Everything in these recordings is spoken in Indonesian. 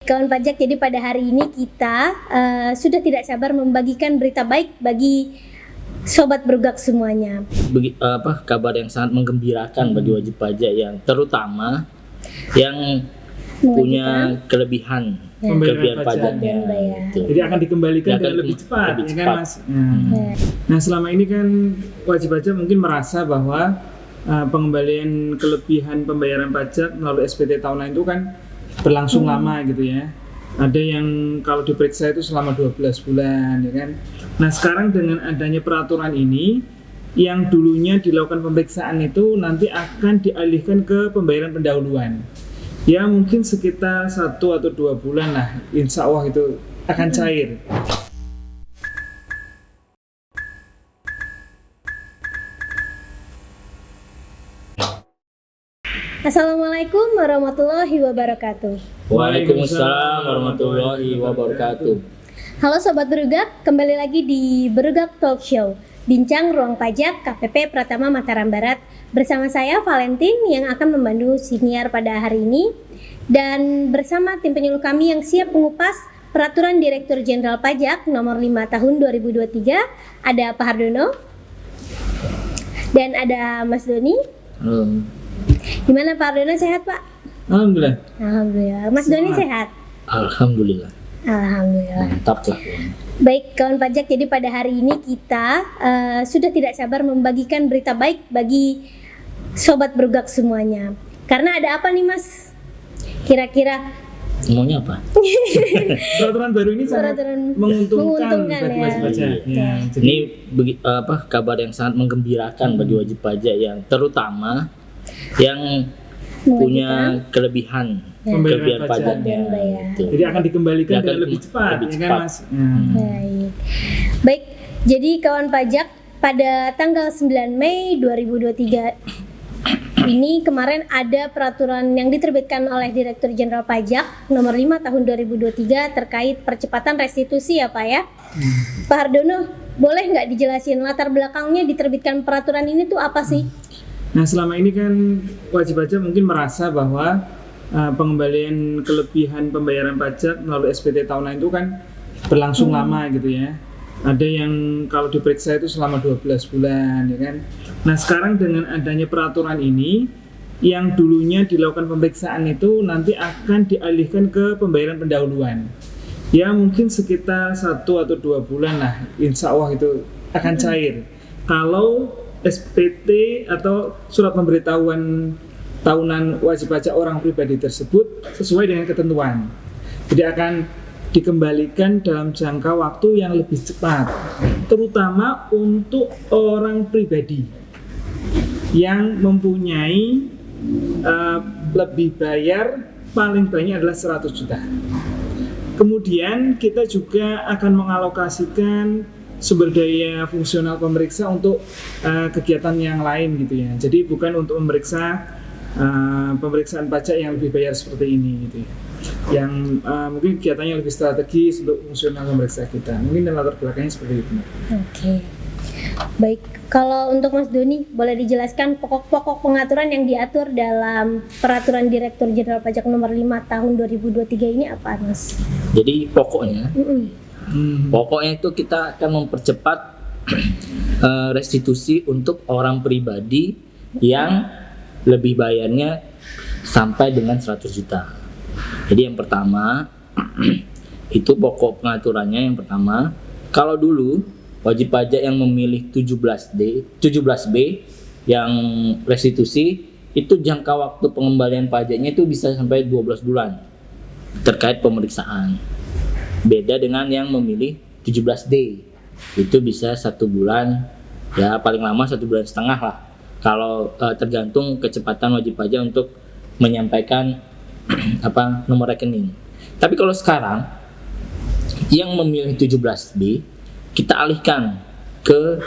kawan pajak, jadi pada hari ini kita sudah tidak sabar membagikan berita baik bagi sobat berugak semuanya. Kabar yang sangat menggembirakan bagi wajib pajak yang terutama yang punya kelebihan pajaknya. Jadi akan dikembalikan dengan lebih cepat, ya kan Mas? Nah, selama ini kan wajib pajak mungkin merasa bahwa pengembalian kelebihan pembayaran pajak melalui SPT tahunan itu kan berlangsung lama gitu ya. Ada yang kalau diperiksa itu selama 12 bulan, ya kan. Nah, sekarang dengan adanya peraturan ini, yang dulunya dilakukan pemeriksaan itu nanti akan dialihkan ke pembayaran pendahuluan. Ya mungkin sekitar 1 atau 2 bulan lah, insya Allah itu akan cair. Assalamualaikum warahmatullahi wabarakatuh. Waalaikumsalam warahmatullahi wabarakatuh. Halo sobat berugak, kembali lagi di Berugak Talk Show, bincang ruang pajak KPP Pratama Mataram Barat. Bersama saya Valentin yang akan membantu siniar pada hari ini, dan bersama tim penyuluh kami yang siap mengupas Peraturan Direktur Jenderal Pajak Nomor 5 Tahun 2023. Ada Pak Hardono dan ada Mas Doni. Gimana Pak Hardono, sehat Pak? Alhamdulillah. Alhamdulillah. Mas Doni sehat? Alhamdulillah. Alhamdulillah. Mantap lah. Baik kawan pajak, jadi pada hari ini kita sudah tidak sabar membagikan berita baik bagi sobat berugak semuanya. Karena ada apa nih Mas? Kira-kira Semuanya apa? Peraturan baru ini sangat menguntungkan bagi wajib pajak. Ya. Ini kabar yang sangat menggembirakan bagi wajib pajak yang terutama yang punya kelebihan pajaknya. Jadi akan dikembalikan dengan lebih cepat, ya kan Mas? Baik, jadi kawan pajak, pada tanggal 9 Mei 2023 ini kemarin ada peraturan yang diterbitkan oleh Direktur Jenderal Pajak Nomor 5 Tahun 2023 terkait percepatan restitusi ya Pak ya. Pak Hardono, boleh nggak dijelasin latar belakangnya diterbitkan peraturan ini tuh apa sih? Nah, selama ini kan wajib pajak mungkin merasa bahwa pengembalian kelebihan pembayaran pajak melalui SPT tahunan itu kan berlangsung lama gitu ya. Ada yang kalau diperiksa itu selama 12 bulan, ya kan. Nah, sekarang dengan adanya peraturan ini, yang dulunya dilakukan pemeriksaan itu nanti akan dialihkan ke pembayaran pendahuluan. Ya mungkin sekitar 1 atau 2 bulan lah, insya Allah itu akan cair. Kalau SPT atau surat pemberitahuan tahunan wajib pajak orang pribadi tersebut sesuai dengan ketentuan. Jadi akan dikembalikan dalam jangka waktu yang lebih cepat, terutama untuk orang pribadi yang mempunyai lebih bayar paling banyak adalah 100 juta. Kemudian kita juga akan mengalokasikan sumber daya fungsional pemeriksa untuk kegiatan yang lain gitu ya. Jadi bukan untuk memeriksa pemeriksaan pajak yang lebih bayar seperti ini gitu ya. Yang mungkin kegiatannya lebih strategis untuk fungsional pemeriksa kita. Mungkin latar belakangnya seperti itu. Oke. Baik, kalau untuk Mas Doni boleh dijelaskan pokok-pokok pengaturan yang diatur dalam Peraturan Direktur Jenderal Pajak Nomor 5 Tahun 2023 ini apa Mas? Jadi pokoknya itu kita akan mempercepat restitusi untuk orang pribadi yang lebih bayarnya sampai dengan 100 juta. Jadi yang pertama itu pokok pengaturannya, yang pertama, kalau dulu wajib pajak yang memilih 17B yang restitusi itu jangka waktu pengembalian pajaknya itu bisa sampai 12 bulan terkait pemeriksaan. Beda dengan yang memilih 17D, itu bisa 1 bulan, ya paling lama 1,5 bulan lah. Kalau tergantung kecepatan wajib pajak untuk menyampaikan nomor rekening. Tapi kalau sekarang yang memilih 17B kita alihkan ke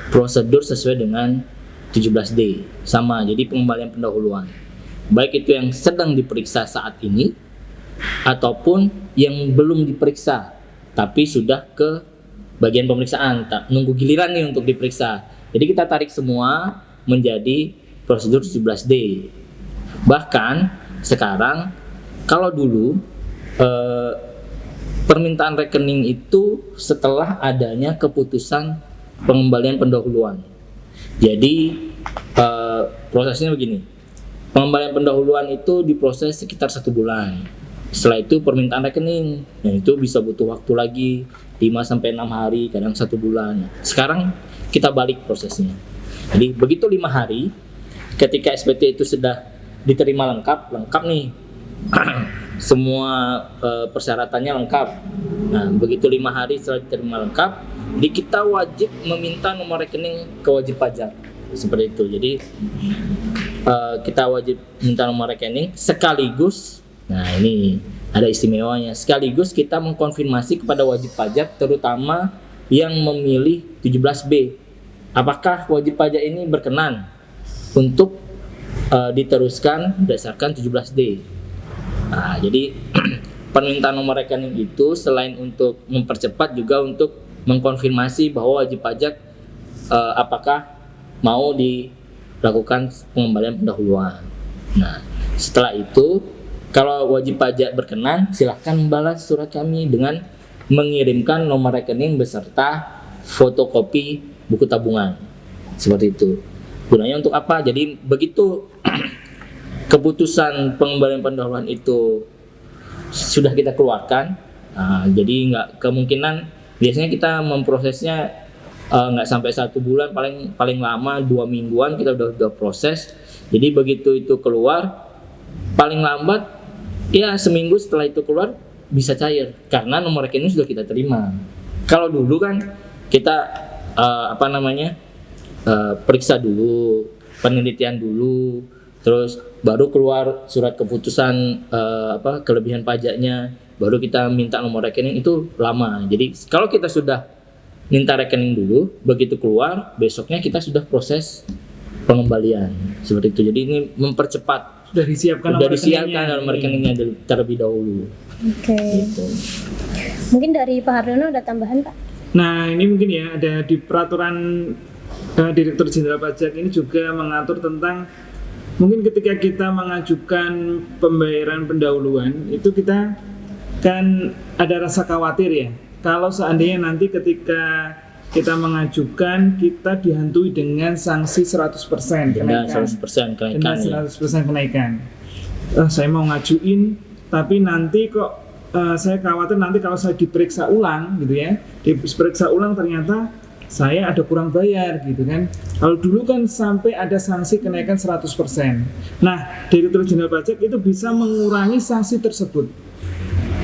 prosedur sesuai dengan 17D, sama, jadi pengembalian pendahuluan. Baik itu yang sedang diperiksa saat ini ataupun yang belum diperiksa tapi sudah ke bagian pemeriksaan, nunggu giliran nih untuk diperiksa. Jadi kita tarik semua menjadi prosedur 17D. Bahkan sekarang kalau dulu permintaan rekening itu setelah adanya keputusan pengembalian pendahuluan. Jadi prosesnya begini, pengembalian pendahuluan itu diproses sekitar 1 bulan. Setelah itu permintaan rekening, dan itu bisa butuh waktu lagi 5-6 hari, kadang 1 bulan. Sekarang kita balik prosesnya. Jadi begitu 5 hari, ketika SPT itu sudah diterima lengkap nih, semua persyaratannya lengkap. Nah, begitu 5 hari setelah diterima lengkap, jadi kita wajib meminta nomor rekening ke wajib pajak. Seperti itu. Jadi kita wajib minta nomor rekening sekaligus, nah ini ada istimewanya, sekaligus kita mengkonfirmasi kepada wajib pajak, terutama yang memilih 17B. Apakah wajib pajak ini berkenan untuk diteruskan berdasarkan 17D. Nah, jadi permintaan nomor rekening itu selain untuk mempercepat juga untuk mengkonfirmasi bahwa wajib pajak apakah mau dilakukan pengembalian pendahuluan. Nah, setelah itu kalau wajib pajak berkenan, silahkan membalas surat kami dengan mengirimkan nomor rekening beserta fotokopi buku tabungan. Seperti itu. Gunanya untuk apa? Jadi begitu keputusan pengembalian pendahuluan itu sudah kita keluarkan, jadi nggak kemungkinan, biasanya kita memprosesnya nggak sampai 1 bulan, paling lama 2 mingguan kita udah proses. Jadi begitu itu keluar, paling lambat ya seminggu setelah itu keluar bisa cair karena nomor rekening sudah kita terima. Kalau dulu kan kita periksa dulu, penelitian dulu, terus baru keluar surat keputusan kelebihan pajaknya, baru kita minta nomor rekening, itu lama. Jadi kalau kita sudah minta rekening dulu, begitu keluar besoknya kita sudah proses pengembalian. Seperti itu. Jadi ini mempercepat. Sudah disiapkan nomor rekeningnya terlebih dahulu. Oke. Gitu. Mungkin dari Pak Hardono ada tambahan, Pak? Nah, ini mungkin ya ada di peraturan Direktur Jenderal Pajak ini juga mengatur tentang mungkin ketika kita mengajukan pembayaran pendahuluan itu kita kan ada rasa khawatir ya. Kalau seandainya nanti ketika kita mengajukan kita dihantui dengan sanksi 100% kenaikan. 100% kenaikan. Dengan 100% kenaikan. Saya mau ngajuin tapi nanti kok saya khawatir nanti kalau saya diperiksa ulang gitu ya. Diperiksa ulang ternyata saya ada kurang bayar gitu kan. Kalau dulu kan sampai ada sanksi kenaikan 100%. Nah, Direktur Jenderal Pajak itu bisa mengurangi sanksi tersebut.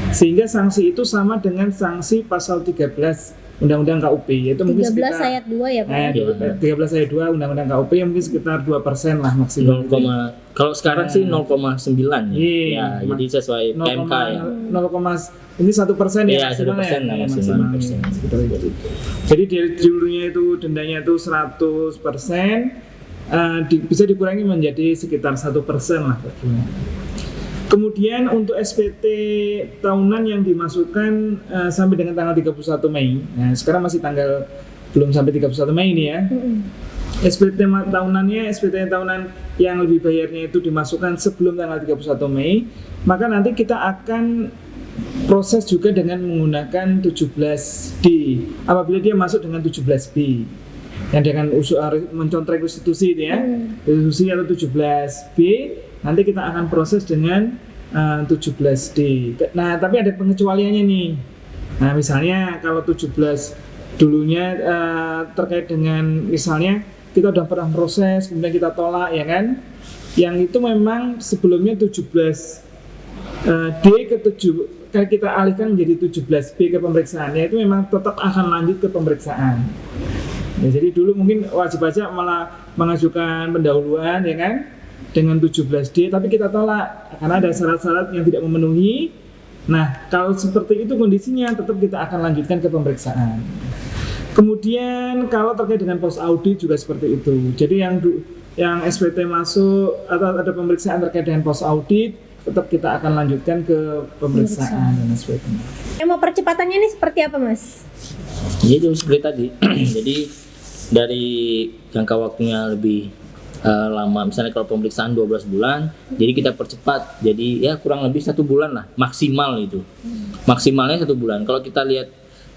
Sehingga sanksi itu sama dengan sanksi pasal 13 Undang-Undang KUP, yaitu mungkin 13 sekitar ayat 2 ya, Pak? 13 ayat 2 Undang-Undang KUP yang mungkin sekitar 2% lah maksimal. Kalau sekarang sih 0,9 ya. Iya. Ya, jadi sesuai PMK ya. 0, ini 1% ya. Iya, 1% lah maksimal. Jadi dulunya itu dendanya itu 100%, bisa dikurangi menjadi sekitar 1% lah. Kemudian untuk SPT tahunan yang dimasukkan sampai dengan tanggal 31 Mei. Nah, sekarang masih belum sampai 31 Mei ini ya. SPT tahunan yang lebih bayarnya itu dimasukkan sebelum tanggal 31 Mei, maka nanti kita akan proses juga dengan menggunakan 17D apabila dia masuk dengan 17B yang dengan mencontrek restitusi itu ya, restitusi atau 17B, nanti kita akan proses dengan 17D. Nah, tapi ada pengecualiannya nih. Nah, misalnya kalau 17 dulunya terkait dengan misalnya kita udah pernah proses kemudian kita tolak ya kan, yang itu memang sebelumnya 17D kalau kita alihkan menjadi 17B ke pemeriksaannya, itu memang tetap akan lanjut ke pemeriksaan. Ya, jadi dulu mungkin wajib pajak malah mengajukan pendahuluan ya kan dengan 17D, tapi kita tolak karena ada syarat-syarat yang tidak memenuhi. Nah, kalau seperti itu kondisinya tetap kita akan lanjutkan ke pemeriksaan. Kemudian kalau terkait dengan post audit juga seperti itu. Jadi yang SPT masuk atau ada pemeriksaan terkait dengan post audit, tetap kita akan lanjutkan ke pemeriksaan dan SPT. Mau percepatannya ini seperti apa, Mas? Jadi seperti tadi. Jadi dari jangka waktunya lebih lama, misalnya kalau pemeriksaan 12 bulan, jadi kita percepat, jadi ya kurang lebih 1 bulan lah maksimal itu. maksimalnya 1 bulan. Kalau kita lihat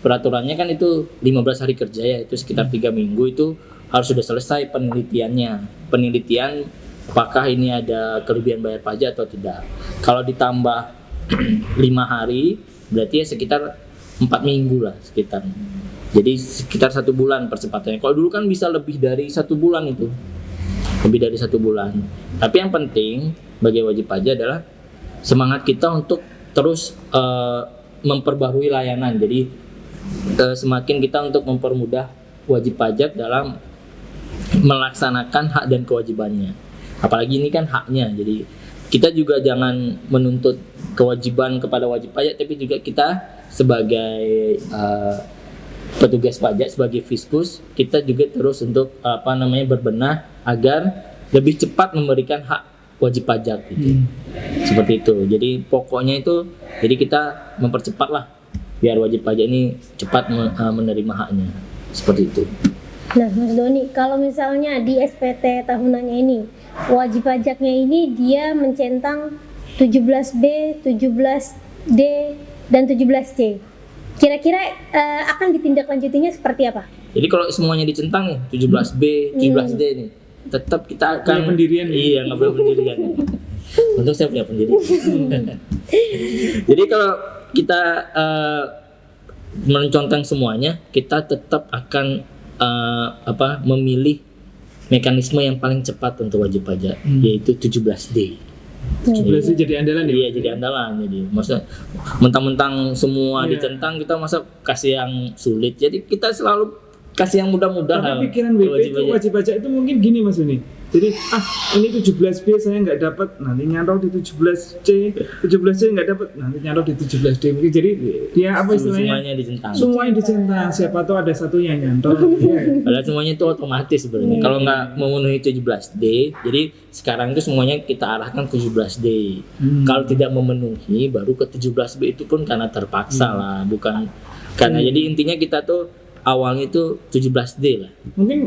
peraturannya kan itu 15 hari kerja ya, itu sekitar 3 minggu itu harus sudah selesai penelitian apakah ini ada kelebihan bayar pajak atau tidak. Kalau ditambah 5 hari berarti ya sekitar 4 minggu lah sekitar. Jadi sekitar 1 bulan percepatannya. Kalau dulu kan bisa lebih dari 1 bulan itu, lebih dari 1 bulan. Tapi yang penting bagi wajib pajak adalah semangat kita untuk terus memperbarui layanan. Jadi semakin kita untuk mempermudah wajib pajak dalam melaksanakan hak dan kewajibannya. Apalagi ini kan haknya, jadi kita juga jangan menuntut kewajiban kepada wajib pajak, tapi juga kita sebagai petugas pajak, sebagai fiskus, kita juga terus untuk berbenah agar lebih cepat memberikan hak wajib pajak gitu. Seperti itu. Jadi pokoknya itu, jadi kita mempercepatlah biar wajib pajak ini cepat menerima haknya. Seperti itu. Nah, Mas Doni, kalau misalnya di SPT tahunannya ini, wajib pajaknya ini dia mencentang 17B, 17D, dan 17C. Kira-kira akan ditindaklanjutinya seperti apa? Jadi kalau semuanya dicentang nih, 17B, 17D nih, tetap kita akan pendirian. Iya, nggak boleh pendirian. Untuk saya punya pendirian. Jadi kalau kita mencontang semuanya, kita tetap akan memilih mekanisme yang paling cepat untuk wajib pajak, yaitu 17D. 17D jadi andalan ya? Iya, jadi andalan. Jadi masa mentang-mentang semua dicentang, kita masa kasih yang sulit. Jadi kita selalu kasih yang mudah-mudah. Tapi pikiran WP itu wajib pajak itu mungkin gini Mas Uni. Jadi ini 17B saya nggak dapat, nanti nyantol di 17C nggak dapat, nanti nyantol di 17D. Mungkin jadi dia apa istilahnya? Semuanya dicentang. Semuanya dicentang. Siapa tahu ada satu yang nyantol. Padahal semuanya itu otomatis sebenarnya. Kalau nggak memenuhi 17D, jadi sekarang itu semuanya kita arahkan ke 17D. Kalau tidak memenuhi, baru ke 17B, itu pun karena terpaksa lah, bukan karena. Jadi intinya kita tuh awalnya itu 17D lah. Mungkin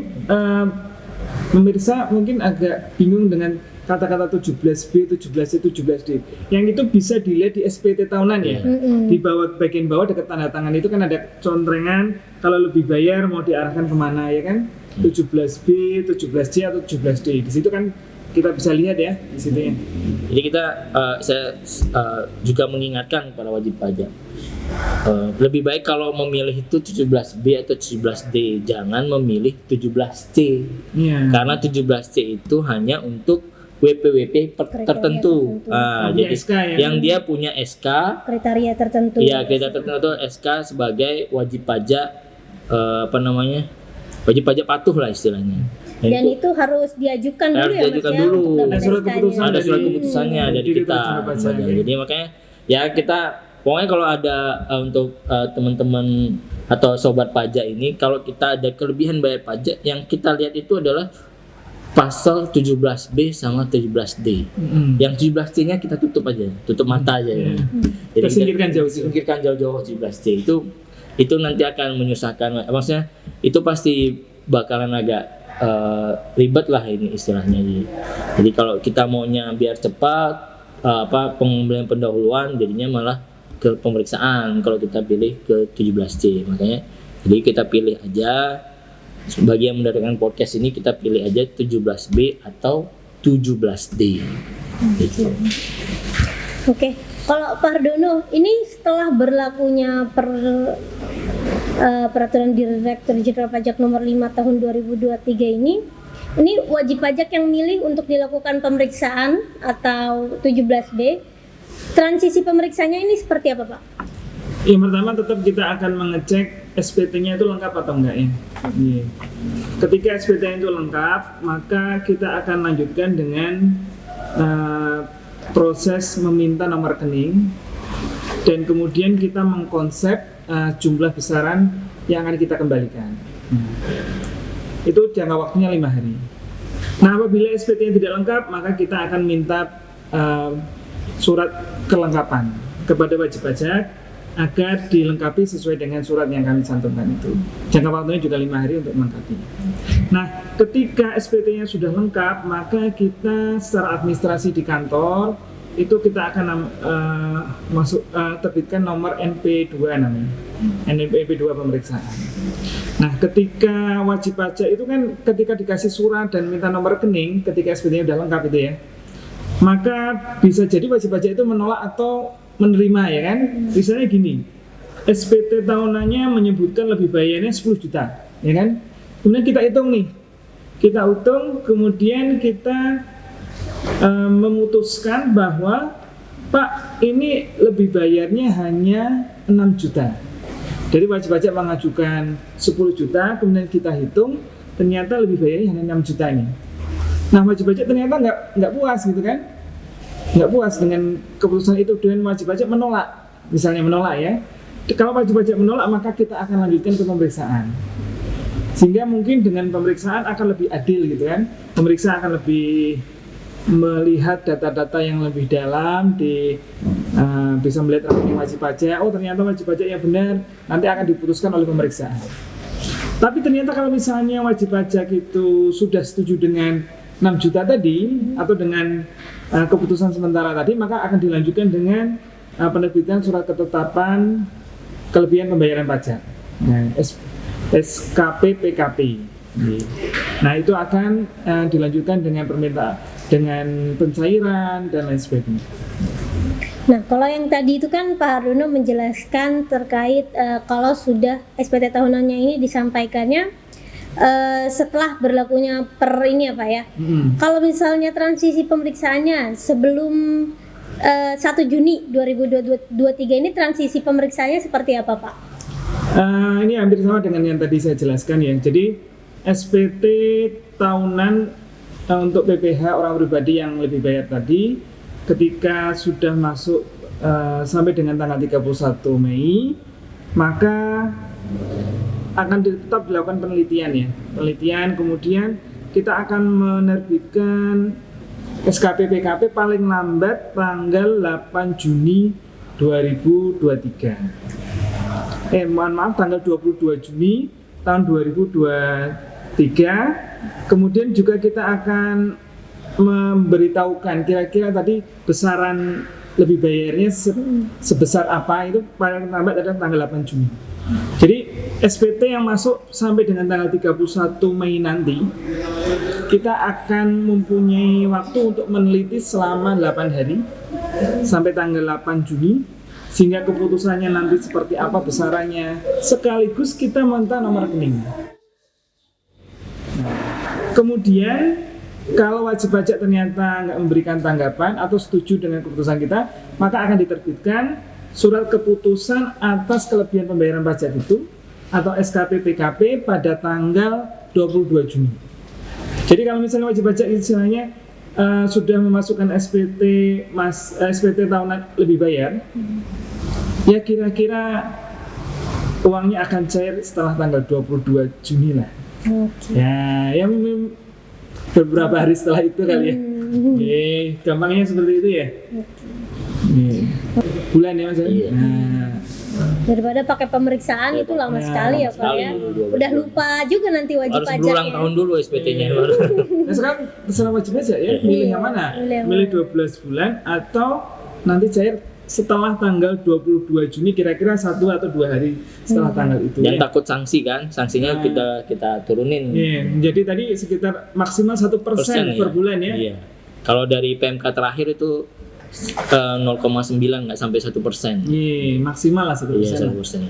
pemirsa mungkin agak bingung dengan kata-kata 17B, 17C, 17D. Yang itu bisa dilihat di SPT tahunan ya. Di bawah, bagian bawah dekat tanda tangan itu kan ada contrengan kalau lebih bayar mau diarahkan kemana ya kan? 17B, 17C atau 17D. Di situ kan kita bisa lihat ya di situ ya. Jadi kita saya juga mengingatkan para wajib pajak, lebih baik kalau memilih itu 17B atau 17D, jangan memilih 17C. Karena 17C itu hanya untuk WP tertentu. Jadi SK, ya? Yang dia punya SK, kriteria tertentu. Iya, kriteria tertentu SK sebagai wajib pajak wajib pajak patuh lah istilahnya. Dan itu harus diajukan dulu ya Mas ya. Dulu. Ada surat keputusan. Ada surat keputusannya dari kita. Jadi makanya ya kita pokoknya kalau ada untuk teman-teman atau sobat pajak ini, kalau kita ada kelebihan bayar pajak, yang kita lihat itu adalah pasal 17B sama 17D. Yang 17C-nya kita tutup aja, tutup mata aja ya. Jadi singkirkan jauh-jauh 17C itu nanti akan menyusahkan. Maksudnya itu pasti bakalan agak ribet lah ini istilahnya. Jadi kalau kita maunya biar cepat pengambilan pendahuluan, jadinya malah ke pemeriksaan kalau kita pilih ke 17C. Makanya jadi kita pilih aja, bagi yang mendengarkan podcast ini kita pilih aja 17B atau 17D gitu. Oke. Kalau Pak Hardono, ini setelah berlakunya peraturan Direktur Jenderal Pajak nomor 5 tahun 2023 ini wajib pajak yang milih untuk dilakukan pemeriksaan atau 17B, transisi pemeriksaannya ini seperti apa Pak? Yang pertama tetap kita akan mengecek SPT-nya itu lengkap atau enggak ya. Ketika SPT-nya itu lengkap, maka kita akan lanjutkan dengan proses meminta nomor rekening, dan kemudian kita mengkonsep jumlah besaran yang akan kita kembalikan. Itu jangka waktunya 5 hari. Nah, apabila SPT-nya tidak lengkap, maka kita akan minta surat kelengkapan kepada wajib pajak agar dilengkapi sesuai dengan surat yang kami cantumkan itu. Jangka waktunya juga 5 hari untuk melengkapi. Nah, ketika SPT-nya sudah lengkap, maka kita secara administrasi di kantor itu kita akan terbitkan nomor NP2 namanya, NP2 pemeriksaan. Nah, ketika wajib pajak itu kan ketika dikasih surat dan minta nomor rekening, ketika SPT-nya udah lengkap itu ya, maka bisa jadi wajib pajak itu menolak atau menerima ya kan. Misalnya gini, SPT tahunannya menyebutkan lebih bayarnya 10 juta ya kan. Kemudian kita hitung nih, kemudian kita memutuskan bahwa Pak, ini lebih bayarnya hanya 6 juta. Jadi wajib pajak mengajukan 10 juta, kemudian kita hitung, ternyata lebih bayarnya hanya 6 juta ini. Nah, wajib pajak ternyata nggak puas gitu kan? Nggak puas dengan keputusan itu, dan wajib pajak menolak. Misalnya menolak ya. Kalau wajib pajak menolak, maka kita akan lanjutkan ke pemeriksaan. Sehingga mungkin dengan pemeriksaan akan lebih adil gitu kan? Pemeriksa akan lebih melihat data-data yang lebih dalam, bisa melihat rekening wajib pajak. Oh, ternyata wajib pajak yang benar, nanti akan diputuskan oleh pemeriksaan. Tapi ternyata kalau misalnya wajib pajak itu sudah setuju dengan 6 juta tadi atau dengan keputusan sementara tadi, maka akan dilanjutkan dengan penerbitan surat ketetapan kelebihan pembayaran pajak, nah, SKP PKP. Nah, itu akan dilanjutkan dengan dengan pencairan dan lain sebagainya. Nah, kalau yang tadi itu kan Pak Hardono menjelaskan terkait kalau sudah SPT tahunannya ini disampaikannya setelah berlakunya ini ya Pak ya. Kalau misalnya transisi pemeriksaannya sebelum 1 Juni 2023 ini, transisi pemeriksaannya seperti apa Pak? Ini hampir sama dengan yang tadi saya jelaskan ya. Jadi SPT tahunan untuk PPH orang pribadi yang lebih bayar tadi, ketika sudah masuk sampai dengan tanggal 31 Mei, maka akan tetap dilakukan penelitian ya. Penelitian, kemudian kita akan menerbitkan SKP PKP paling lambat tanggal 8 Juni 2023. Tanggal 22 Juni tahun 2023. Kemudian juga kita akan memberitahukan kira-kira tadi besaran lebih bayarnya sebesar apa, itu paling lambat adalah tanggal 8 Juni. Jadi SPT yang masuk sampai dengan tanggal 31 Mei nanti, kita akan mempunyai waktu untuk meneliti selama 8 hari sampai tanggal 8 Juni, sehingga keputusannya nanti seperti apa besarannya, sekaligus kita minta nomor rekening. Kemudian kalau wajib pajak ternyata nggak memberikan tanggapan atau setuju dengan keputusan kita, maka akan diterbitkan surat keputusan atas kelebihan pembayaran pajak itu atau SKP PKP pada tanggal 22 Juni. Jadi kalau misalnya wajib pajak istilahnya sudah memasukkan SPT tahunan lebih bayar, ya kira-kira uangnya akan cair setelah tanggal 22 Juni lah. Ya, yang beberapa hari setelah itu kali ya. Gampangnya seperti itu ya. Bulan ya Mas. Iya. Nah, Daripada pakai pemeriksaan itu lama sekali ya Pak ya. Udah lupa juga nanti wajib harus pajaknya. berulang tahun dulu SPT-nya. nah sekarang terserah wajib pajak ya, milih yang mana? Milih 12 bulan atau nanti cair setelah tanggal 22 Juni, kira-kira 1 atau 2 hari setelah tanggal itu. Jangan ya. takut sanksi kan, sanksinya kita turunin. Jadi tadi sekitar maksimal 1% per bulan ya. Iya. Kalau dari PMK terakhir itu 0,9, nggak sampai 1%. Iya, maksimal lah 1%. Iya, 1%.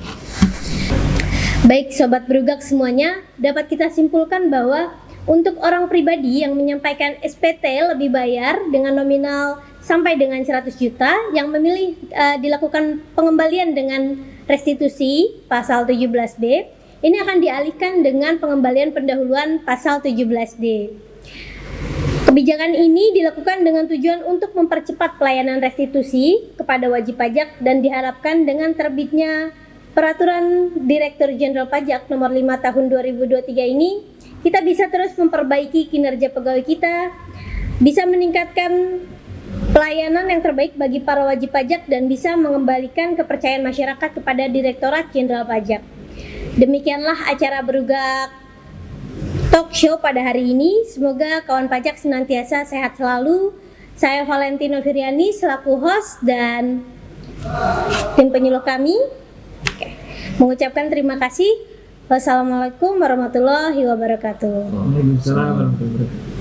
Baik Sobat Berugak semuanya, dapat kita simpulkan bahwa untuk orang pribadi yang menyampaikan SPT lebih bayar dengan nominal sampai dengan 100 juta yang memilih dilakukan pengembalian dengan restitusi pasal 17B, ini akan dialihkan dengan pengembalian pendahuluan pasal 17D. Kebijakan ini dilakukan dengan tujuan untuk mempercepat pelayanan restitusi kepada wajib pajak dan diharapkan dengan terbitnya Peraturan Direktur Jenderal Pajak Nomor 5 Tahun 2023 ini, kita bisa terus memperbaiki kinerja pegawai kita, bisa meningkatkan pelayanan yang terbaik bagi para wajib pajak dan bisa mengembalikan kepercayaan masyarakat kepada Direktorat Jenderal Pajak. Demikianlah acara Berugak Talk Show pada hari ini. Semoga kawan pajak senantiasa sehat selalu, Saya Valentino Viriani selaku host dan tim penyuluh kami. Oke. Mengucapkan terima kasih. Wassalamualaikum warahmatullahi wabarakatuh. Waalaikumsalam warahmatullahi wabarakatuh.